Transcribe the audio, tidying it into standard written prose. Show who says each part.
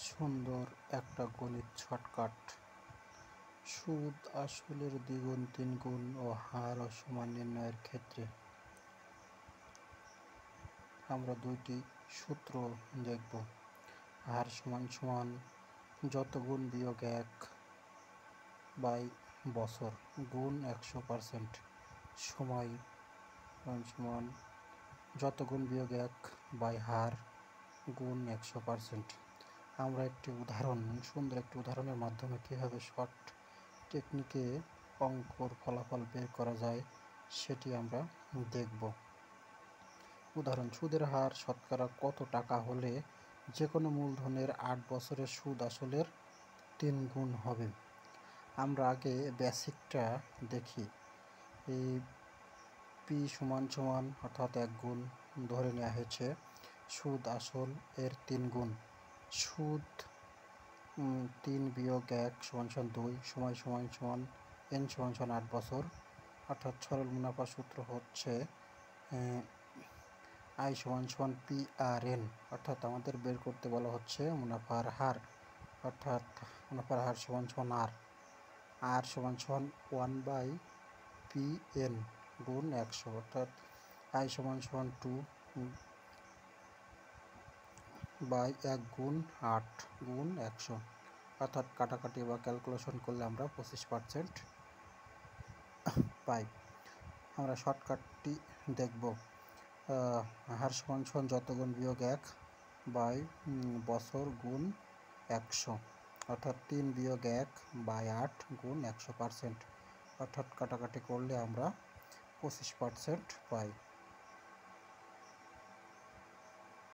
Speaker 1: সুন্দর একটা গণিত শর্টকাট। সুদ আসলের দ্বিগুণ তিনগুণ ও হার ও সমান নির্ণয়ের ক্ষেত্রে আমরা দুইটি সূত্র দেখব। হার সমান সমান যত গুণ বিয়োগ 1/বছর গুণ 100%, সময় সমান যত গুণ বিয়োগ 1/হার গুণ 100%। আমরা সুন্দর একটি উদাহরণের মাধ্যমে কীভাবে শর্ট টেকনিকে অঙ্কর ফলাফল বের করা যায় সেটি আমরা দেখব। উদাহরণ: সুদের হার শতকরা কত টাকা হলে যে কোনো মূলধনের 8 বছরের সুদ আসলের 3 গুণ হবে। আমরা আগে বেসিকটা দেখি। এই পি সমান সমান অর্থাৎ 1 গুণ ধরে নেওয়া হয়েছে। সুদ আসল এর 3 গুণ। সুদ 3 বিয়োগ 1 সমান সমান 2, সময় সমান সমান n সমান সমান 8 বছর। অর্থাৎ সরল মুনাফা সূত্র হচ্ছে I সমান সমান PRN, অর্থাৎ আমাদের বের করতে বলা হচ্ছে মুনাফার হার, অর্থাৎ মুনাফার হার সমান সমান R সমান সমান 1/PN গুণ 100, অর্থাৎ I সমান সমান 2/1 গুণ 8 গুণ 100, অর্থাৎ কাটাকাটি বা ক্যালকুলেশন করলে আমরা 25% পাই। আমরা শর্টকাটটি দেখব। হার সমান সমান যত গুণ বিয়োগ 1/বছর গুণ 100, অর্থাৎ 3 বিয়োগ 1/8 গুণ 100%, অর্থাৎ কাটাকাটি করলে আমরা 25% পাই।